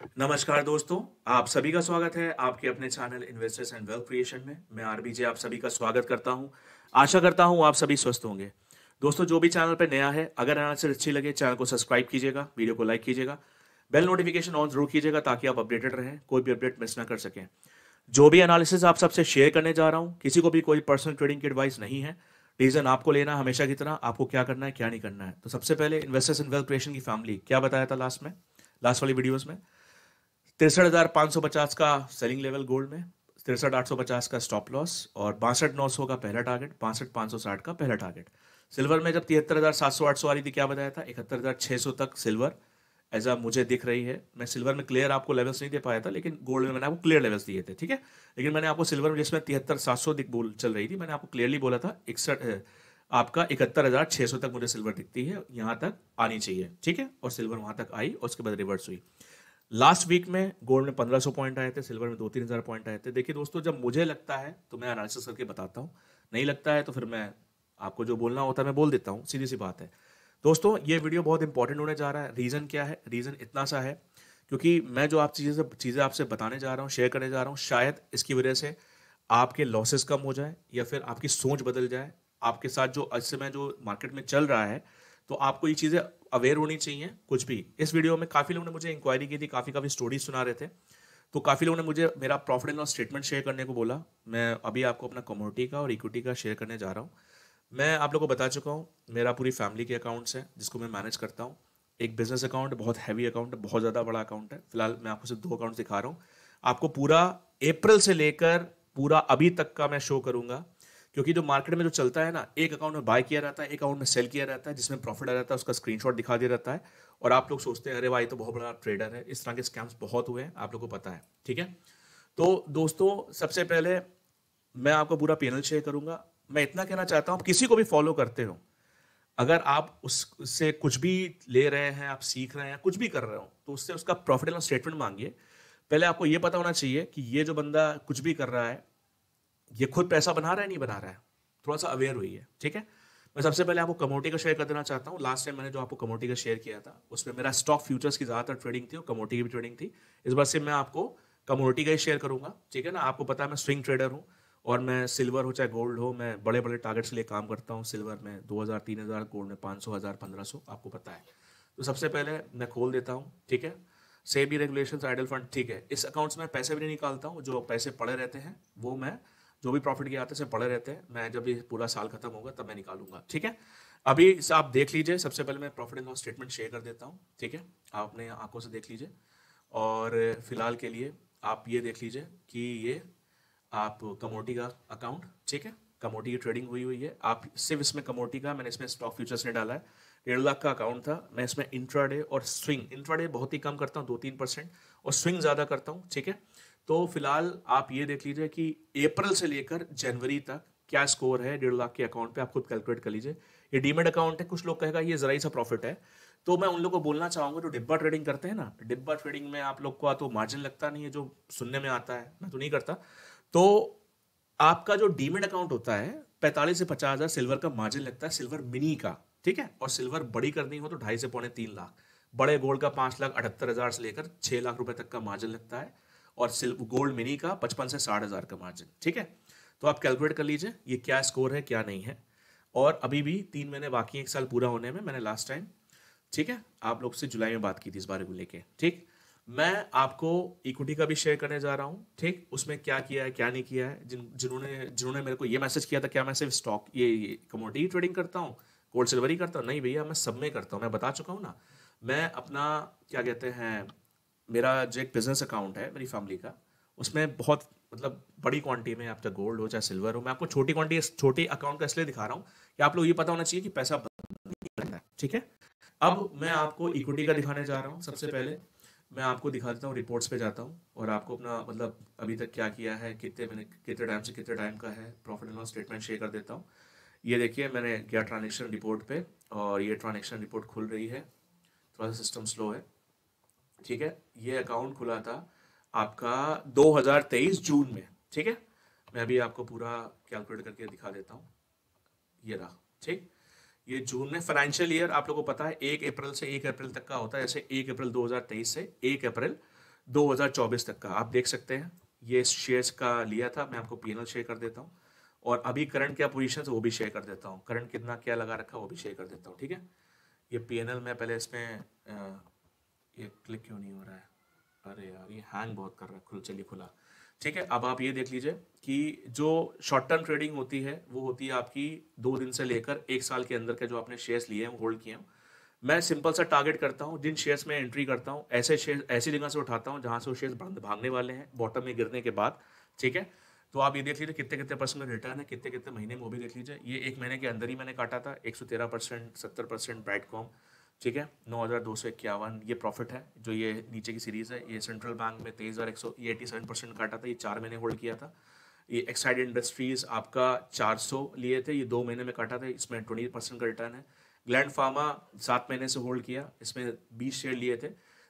नमस्कार दोस्तों, आप सभी का स्वागत है आपके अपने channel investors and wealth creation में। मैं आरबीजे आप सभी का स्वागत करता हूं। आशा करता हूं आप सभी स्वस्थ होंगे। दोस्तों, जो भी चैनल पर नया है, अगर एनालिसिस अच्छी लगे चैनल को सब्सक्राइब कीजिएगा, वीडियो को लाइक कीजिएगा, बेल नोटिफिकेशन ऑन जरूर कीजिएगा ताकि आप अपडेटेड रहें, कोई भी अपडेट मिस ना कर सकें। जो भी एनालिसिस आप सबसे शेयर करने जा रहा हूं, किसी को भी कोई पर्सनल ट्रेडिंग की एडवाइस नहीं है। रीजन आपको लेना, हमेशा की तरह आपको क्या करना है क्या नहीं करना है। तो सबसे पहले इन्वेस्टर्स एंड वेल्थ क्रिएशन की फैमिली क्या बताया था लास्ट वाली वीडियोस में। 63,550 का सेलिंग लेवल गोल्ड में, 63,850 का स्टॉप लॉस और 62,900 का पहला टारगेट, 62,560 का पहला टारगेट। सिल्वर में जब 73,700-800 आ रही थी, क्या बताया था, 71,600 तक सिल्वर एज मुझे दिख रही है। मैं सिल्वर में क्लियर आपको लेवल्स नहीं दे पाया था, लेकिन गोल्ड में मैंने आपको क्लियर लेवल्स दिए थे, ठीक है। लेकिन मैंने आपको सिल्वर में जिसमें 73,700 दिख बोल चल रही थी, मैंने आपको क्लियरली बोला था 71,600 तक मुझे सिल्वर दिखती है, यहां तक आनी चाहिए, ठीक है। और सिल्वर वहां तक आई और उसके बाद रिवर्स हुई। लास्ट वीक में गोल्ड में 1,500 पॉइंट आए थे, सिल्वर में 2-3 हज़ार पॉइंट आए थे। देखिए दोस्तों, जब मुझे लगता है तो मैं एनालिसिस करके बताता हूँ, नहीं लगता है तो फिर मैं आपको जो बोलना होता है मैं बोल देता हूँ, सीधी सी बात है। दोस्तों, ये वीडियो बहुत इंपॉर्टेंट होने जा रहा है। रीज़न क्या है? रीज़न इतना सा है क्योंकि मैं जो आप चीज़ें आपसे बताने जा रहा हूँ, शेयर करने जा रहा हूँ, शायद इसकी वजह से आपके लॉसेस कम हो जाए या फिर आपकी सोच बदल जाए। आपके साथ जो इस समय जो मार्केट में चल रहा है, तो आपको ये चीज़ें अवेयर होनी चाहिए। कुछ भी इस वीडियो में काफ़ी लोगों ने मुझे इंक्वायरी की थी, काफ़ी स्टोरी सुना रहे थे, तो काफ़ी लोगों ने मुझे मेरा profit and loss statement share करने को बोला। मैं अभी आपको अपना कमोडिटी का और इक्विटी का शेयर करने जा रहा हूँ। मैं आप लोगों को बता चुका हूँ, मेरा पूरी फैमिली के अकाउंट्स हैं जिसको मैं मैनेज करता हूँ। एक बिजनेस अकाउंट, बहुत हैवी अकाउंट है, बहुत ज़्यादा बड़ा अकाउंट है। फिलहाल मैं आपको सिर्फ 2 अकाउंट दिखा रहा हूँ। आपको पूरा अप्रैल से लेकर पूरा अभी तक का मैं शो करूंगा, क्योंकि जो मार्केट में जो चलता है ना, एक अकाउंट में बाय किया रहता है, एक अकाउंट में सेल किया रहता है, जिसमें प्रॉफिट आ जाता है उसका स्क्रीनशॉट दिखा दिया रहता है, और आप लोग सोचते हैं अरे भाई तो बहुत बड़ा ट्रेडर है। इस तरह के स्कैम्स बहुत हुए हैं, आप लोग को पता है, ठीक है। तो दोस्तों, सबसे पहले मैं आपको पूरा पैनल शेयर करूंगा। मैं इतना कहना चाहता हूं, आप किसी को भी फॉलो करते हो, अगर आप उससे कुछ भी ले रहे हैं, आप सीख रहे हैं, कुछ भी कर रहे हो, तो उससे उसका प्रॉफिट एंड लॉस स्टेटमेंट मांगिए। पहले आपको यह पता होना चाहिए कि ये जो बंदा कुछ भी कर रहा है, ये खुद पैसा बना रहा है नहीं बना रहा है, थोड़ा सा अवेयर हुई है, ठीक है। मैं सबसे पहले आपको कमोडिटी का शेयर कर देना चाहता हूँ। लास्ट टाइम मैंने जो आपको कमोडिटी का शेयर किया था, उसमें मेरा स्टॉक फ्यूचर्स की ज़्यादातर ट्रेडिंग थी और कमोडिटी की भी ट्रेडिंग थी। इस बार से मैं आपको कमोडिटी का ही शेयर करूंगा, ठीक है ना। आपको पता है मैं स्विंग ट्रेडर हूँ, और मैं सिल्वर हो चाहे गोल्ड हो, मैं बड़े बड़े टारगेट्स के लिए काम करता हूँ। सिल्वर में 2,000 3,000, गोल्ड में 500 1,000 1,500, आपको पता है। तो सबसे पहले मैं खोल देता हूँ, ठीक है। सेबी रेगुलेशंस, आइडल फंड, ठीक है। इस अकाउंट्स में पैसे भी नहीं निकालता हूँ, जो पैसे पड़े रहते हैं वो मैं, जो भी प्रॉफिट के आते हैं पड़े रहते हैं, मैं जब ये पूरा साल खत्म होगा तब मैं निकालूंगा, ठीक है। अभी इसे आप देख लीजिए। सबसे पहले मैं profit and loss statement share कर देता हूँ, ठीक है। आप अपने आंखों से देख लीजिए, और फिलहाल के लिए आप ये देख लीजिए कि ये आप कमोडिटी का अकाउंट, ठीक है, कमोडिटी की ट्रेडिंग हुई हुई है। आप सिर्फ इसमें कमोडिटी का, मैंने इसमें स्टॉक फ्यूचर्स ने डाला है। 1.5 लाख का अकाउंट था। मैं इसमें इंट्राडे और स्विंग, इंट्राडे बहुत ही कम करता हूँ, 2-3%, और स्विंग ज़्यादा करता हूँ, ठीक है। तो फिलहाल आप ये देख लीजिए कि अप्रैल से लेकर जनवरी तक क्या स्कोर है 1.5 लाख के अकाउंट पे, आप खुद कैलकुलेट कर लीजिए। ये डीमेट अकाउंट है, कुछ लोग कहेगा ये जरा ही सा प्रॉफिट है, तो मैं उन लोगों को बोलना चाहूंगा जो डिब्बा ट्रेडिंग करते हैं ना, डिब्बा ट्रेडिंग में आप लोग को तो मार्जिन लगता नहीं है, जो सुनने में आता है, मैं तो नहीं करता। तो आपका जो डीमेट अकाउंट होता है, 45 से 50 हज़ार सिल्वर का मार्जिन लगता है, सिल्वर मिनी का, ठीक है। और सिल्वर बड़ी करनी हो तो 2.5 से 3.5 लाख। बड़े गोल्ड का 5,78,000 से लेकर 6 लाख रुपए तक का मार्जिन लगता है, और गोल्ड मिनी का 55 से 60 हज़ार का मार्जिन, ठीक है। तो आप कैलकुलेट कर लीजिए ये क्या स्कोर है क्या नहीं है। और अभी भी 3 महीने बाकी हैं 1 साल पूरा होने में। मैंने लास्ट टाइम, ठीक है, आप लोग से जुलाई में बात की थी इस बारे को लेके, ठीक। मैं आपको इक्विटी का भी शेयर करने जा रहा हूँ, ठीक। उसमें क्या किया है क्या नहीं किया है। जिन्होंने जिन्होंने मेरे को ये मैसेज किया था क्या मैं सिर्फ स्टॉक ये कमोडिटी ट्रेडिंग करता हूँ, गोल्ड सिल्वर ही करता हूँ, नहीं भैया, मैं सब में करता हूँ। मैं बता चुका हूँ ना। मैं अपना क्या कहते हैं, मेरा जो एक बिजनेस अकाउंट है मेरी फैमिली का, उसमें बहुत मतलब बड़ी क्वांटिटी में, आप चाहे गोल्ड हो चाहे सिल्वर हो, मैं आपको छोटी क्वांटिटी छोटी अकाउंट का इसलिए दिखा रहा हूँ कि आप लोग ये पता होना चाहिए कि पैसा रहता है, ठीक है। अब मैं आपको इक्विटी का दिखाने जा रहा हूँ। सबसे पहले मैं आपको दिखा देता हूँ, रिपोर्ट्स पे जाता हूँ और आपको अपना मतलब अभी तक क्या किया है, कितने मैंने कितने टाइम से कितने टाइम का है, profit and loss statement share कर देता हूँ। ये देखिए, मैंने गया ट्रांजेक्शन रिपोर्ट पे, और ये ट्रांजेक्शन रिपोर्ट खुल रही है। थोड़ा सा सिस्टम स्लो है, ठीक है। ये अकाउंट खुला था आपका 2023 जून में, ठीक है। मैं अभी आपको पूरा कैलकुलेट करके दिखा देता हूँ। ये रहा, ठीक। ये जून में, फाइनेंशियल ईयर आप लोगों को पता है 1 अप्रैल से 1 अप्रैल तक का होता है। जैसे 1 अप्रैल 2023 से 1 अप्रैल 2024 तक का आप देख सकते हैं। ये शेयर्स का लिया था, मैं आपको पीएनएल शेयर कर देता हूँ और अभी करंट क्या पोजीशन है वो भी शेयर कर देता हूँ, करंट कितना क्या लगा रखा है वो भी शेयर कर देता हूँ, ठीक है। ये पीएनएल में पहले इसमें ये क्लिक क्यों नहीं हो रहा है, अरे यार ये हैंग बहुत कर रहा है, चलिए खुला, ठीक है। अब आप ये देख लीजिए कि जो शॉर्ट टर्म ट्रेडिंग होती है वो होती है आपकी 2 दिन से लेकर 1 साल के अंदर के जो आपने शेयर्स लिए हैं होल्ड किए हैं। मैं सिंपल सा टारगेट करता हूँ, जिन शेयर्स में एंट्री करता हूँ ऐसे शेयर ऐसी जगह से उठाता हूँ जहाँ से वो शेयर्स भागने वाले हैं बॉटम में गिरने के बाद, ठीक है। तो आप ये देख लीजिए कितने कितने परसेंट का रिटर्न है, कितने कितने महीने में, वो भी देख लीजिए। ये 1 महीने के अंदर ही मैंने काटा था 113%, 70% ब्राइटकॉम, ठीक है, 9,251 ये प्रॉफिट है। जो ये नीचे की सीरीज है ये सेंट्रल बैंक में 23,100, ये 87% काटा था, ये 4 महीने होल्ड किया था। ये एक्साइड इंडस्ट्रीज आपका 400 लिए थे, ये 2 महीने में काटा था, इसमें 20% का रिटर्न है। ग्लैंड फार्मा 7 महीने से होल्ड किया, इसमें 20 शेयर लिए थे,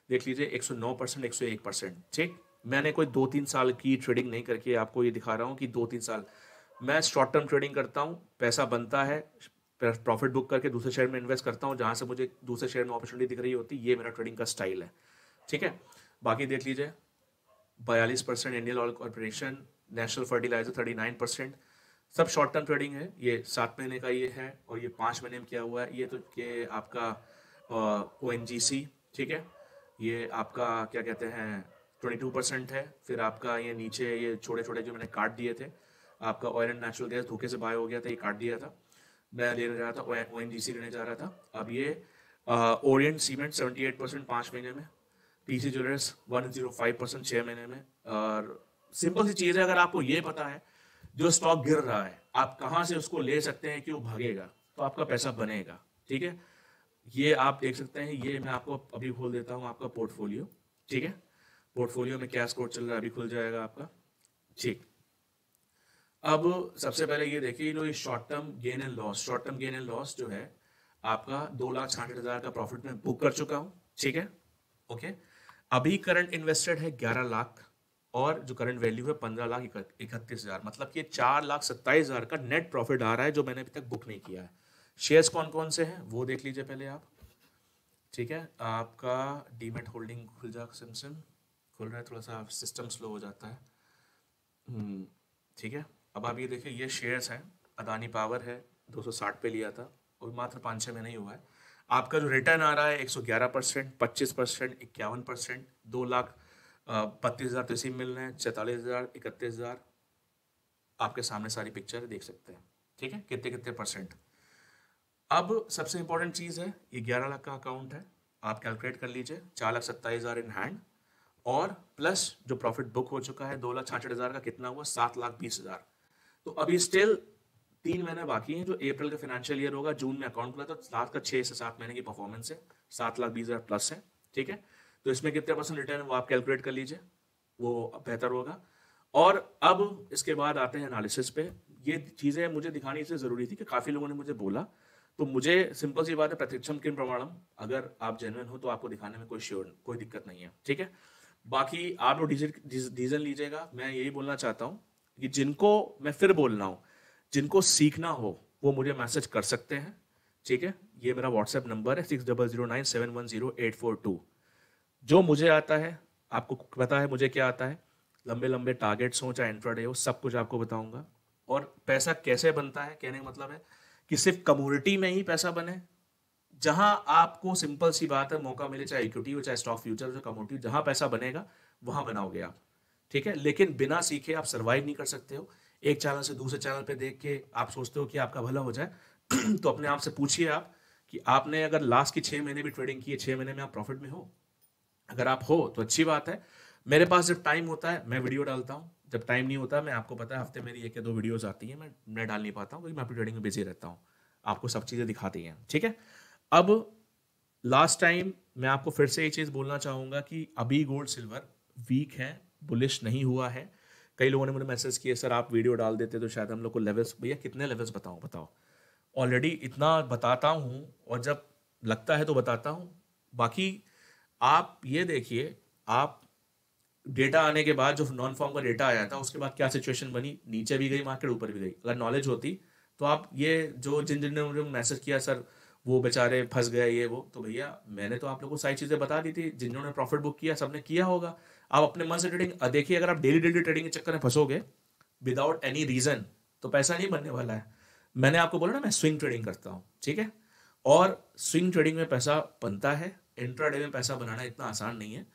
देख लीजिए 109%, 101%, ठीक। मैंने कोई 2-3 साल की ट्रेडिंग नहीं करके आपको ये दिखा रहा हूँ कि 2-3 साल मैं शॉर्ट टर्म ट्रेडिंग करता हूँ, पैसा बनता है, प्रॉफिट बुक करके दूसरे शेयर में इन्वेस्ट करता हूँ जहाँ से मुझे दूसरे शेयर में अपॉर्चुनिटी दिख रही होती है, ये मेरा ट्रेडिंग का स्टाइल है, ठीक है। बाकी देख लीजिए 42% Indian Oil Corporation, National Fertilizer 39%, सब शॉर्ट टर्म ट्रेडिंग है। ये 7 महीने का ये है और ये 5 महीने में क्या हुआ है, ये तो ये आपका ONGC, ठीक है, ये आपका क्या कहते हैं 22% है। फिर आपका ये नीचे ये छोटे छोटे जो मैंने काट दिए थे, आपका ऑयल एंड नेचुरल गैस धोखे से बाय हो गया था, ये काट दिया था, मैं लेने जा रहा था ONGC लेने जा रहा था। अब ये ओरिएंट सीमेंट 78% 5 महीने में, PC ज्वेलर्स 105% 6 महीने में। और सिंपल सी चीज़ है, अगर आपको ये पता है जो स्टॉक गिर रहा है आप कहाँ से उसको ले सकते हैं कि वो भागेगा, तो आपका पैसा बनेगा, ठीक है। ये आप देख सकते हैं, ये मैं आपको अभी खोल देता हूँ आपका पोर्टफोलियो, ठीक है। पोर्टफोलियो में क्या स्कोर चल रहा है अभी खुल जाएगा आपका, ठीक। अब सबसे पहले ये देखिए, जो ये short term gain and loss, short term gain and loss जो है आपका 2,66,000 का प्रॉफिट में बुक कर चुका हूँ, ठीक है, ओके। अभी करंट इन्वेस्टेड है 11 लाख और जो करंट वैल्यू है 15,31,000, मतलब कि 4,27,000 का नेट प्रॉफिट आ रहा है जो मैंने अभी तक बुक नहीं किया है। शेयर्स कौन कौन से हैं वो देख लीजिए पहले आप, ठीक है। आपका डीमेट होल्डिंग खुल जा, सिम खुल रहा है, थोड़ा सा सिस्टम स्लो हो जाता है, ठीक है। अब आप ये देखिए ये शेयर्स हैं, अदानी पावर है 260 पे लिया था और मात्र 5-6 महीने ही हुआ है। आपका जो रिटर्न आ रहा है 111%, 25%, 51%, 2,32,000 तो इसी में मिल रहे हैं, 44,000, 31,000, आपके सामने सारी पिक्चर देख सकते हैं, ठीक है, कितने कितने परसेंट। अब सबसे इंपॉर्टेंट चीज़ है, ये 11 लाख का अकाउंट है, आप कैलकुलेट कर लीजिए, 4,27,000 इन हैंड और प्लस जो प्रॉफिट बुक हो चुका है 2,66,000 का, कितना हुआ 7,20,000। तो अभी स्टिल 3 महीने बाकी हैं, जो अप्रैल का फाइनेंशियल ईयर होगा, जून में अकाउंट खुला, तो लास्ट का 6 से 7 महीने की परफॉर्मेंस है, 7,20,000 प्लस है, ठीक है। तो इसमें कितने परसेंट रिटर्न है वो आप कैलकुलेट कर लीजिए, वो बेहतर होगा। और अब इसके बाद आते हैं एनालिसिस पे। ये चीज़ें मुझे दिखानी इसलिए ज़रूरी थी कि काफ़ी लोगों ने मुझे बोला, तो मुझे सिंपल सी बात है, प्रत्यक्षम किम प्रमाणम, अगर आप जेन्युइन हो तो आपको दिखाने में कोई दिक्कत नहीं है, ठीक है। बाकी आप लोग डिसीजन लीजिएगा। मैं यही बोलना चाहता हूँ कि जिनको, मैं फिर बोल रहा हूँ, जिनको सीखना हो वो मुझे मैसेज कर सकते हैं, ठीक है। ये मेरा व्हाट्सएप नंबर है 6009710842। जो मुझे आता है, आपको पता है मुझे क्या आता है, लंबे लंबे टारगेट्स हो चाहे इंट्राडे हो, सब कुछ आपको बताऊंगा। और पैसा कैसे बनता है, कहने का मतलब है कि सिर्फ कमोडिटी में ही पैसा बने, जहां आपको सिंपल सी बात है मौका मिले, चाहे इक्विटी हो चाहे स्टॉक फ्यूचर हो, कमोडिटी, जहां पैसा बनेगा वहां बनाओगे आप, ठीक है। लेकिन बिना सीखे आप सर्वाइव नहीं कर सकते हो। एक चैनल से दूसरे चैनल पे देख के आप सोचते हो कि आपका भला हो जाए तो अपने आप से पूछिए आप कि आपने अगर लास्ट की 6 महीने भी ट्रेडिंग की है, 6 महीने में आप प्रॉफिट में हो। अगर आप हो तो अच्छी बात है। मेरे पास जब टाइम होता है मैं वीडियो डालता हूँ, जब टाइम नहीं होता, मैं आपको पता है हफ्ते मेरी 1 या 2 वीडियोस आती हैं, मैं डाल नहीं पाता हूँ क्योंकि मैं अपनी ट्रेडिंग में बिजी रहता हूँ, आपको सब चीज़ें दिखाती हैं, ठीक है। अब लास्ट टाइम मैं आपको फिर से ये चीज़ बोलना चाहूँगा कि अभी गोल्ड सिल्वर वीक है, बुलिश नहीं हुआ है। कई लोगों ने मुझे मैसेज किए, सर आप वीडियो डाल देते तो शायद हम लोग को लेवल्स, भैया कितने लेवल्स बताओ, ऑलरेडी इतना बताता हूँ और जब लगता है तो बताता हूँ। बाकी आप ये देखिए, आप डेटा आने के बाद जो नॉन फॉर्म का डेटा आया था उसके बाद क्या सिचुएशन बनी, नीचे भी गई मार्केट, ऊपर भी गई। अगर नॉलेज होती तो आप ये जो जिन जिन ने मुझे मैसेज किया, सर वो बेचारे फंस गए ये वो। तो भैया मैंने तो आप लोगों को सारी चीज़ें बता दी थी, जिन्होंने प्रॉफिट बुक किया सबने किया होगा। आप अपने मन से ट्रेडिंग देखिए, अगर आप डेली डेली ट्रेडिंग के चक्कर में फंसोगे विदाउट एनी रीजन तो पैसा नहीं बनने वाला है। मैंने आपको बोला ना मैं स्विंग ट्रेडिंग करता हूँ, ठीक है, और स्विंग ट्रेडिंग में पैसा बनता है, इंट्राडे में पैसा बनाना इतना आसान नहीं है।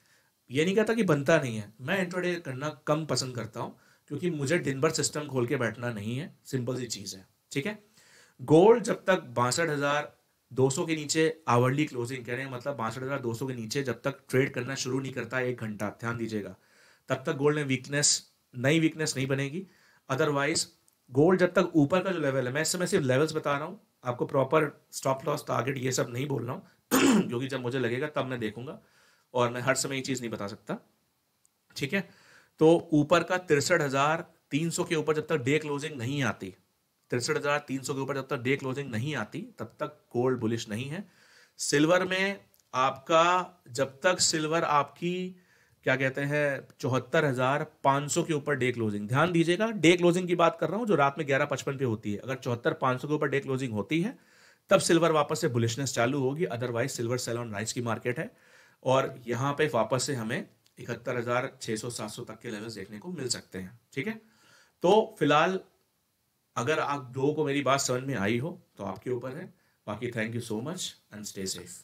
ये नहीं कहता कि बनता नहीं है, मैं इंट्राडे करना कम पसंद करता हूँ क्योंकि मुझे दिन भर सिस्टम खोल के बैठना नहीं है, सिंपल सी चीज़ है, ठीक है। गोल्ड जब तक 62,200 के नीचे आवरली क्लोजिंग, कह रहे हैं मतलब 62,200 के नीचे जब तक ट्रेड करना शुरू नहीं करता 1 घंटा, ध्यान दीजिएगा, तब तक गोल्ड में नई वीकनेस नहीं बनेगी। अदरवाइज गोल्ड जब तक ऊपर का जो लेवल है, मैं इस समय सिर्फ लेवल्स बता रहा हूँ आपको, प्रॉपर स्टॉप लॉस टारगेट ये सब नहीं बोल रहा हूँ क्योंकि जब मुझे लगेगा तब मैं देखूंगा और मैं हर समय ये चीज़ नहीं बता सकता, ठीक है। तो ऊपर का 63,300 के ऊपर जब तक डे क्लोजिंग नहीं आती, 63,300 के ऊपर जब तक डे क्लोजिंग नहीं आती तब तक गोल्ड बुलिश नहीं है। सिल्वर में आपका जब तक सिल्वर आपकी क्या कहते हैं 74,500 के ऊपर डे क्लोजिंग, ध्यान दीजिएगा डे क्लोजिंग की बात कर रहा हूं जो रात में 11:55 पे होती है, अगर 74,500 के ऊपर डे क्लोजिंग होती है तब सिल्वर वापस से बुलिशनेस चालू होगी। Otherwise silver sell on rise की मार्केट है और यहां पे वापस से हमें 71,600-700 तक के लेवल्स देखने को मिल सकते हैं, ठीक है। तो फिलहाल अगर आप लोगों को मेरी बात समझ में आई हो तो आपके ऊपर है, बाकी thank you so much and stay safe.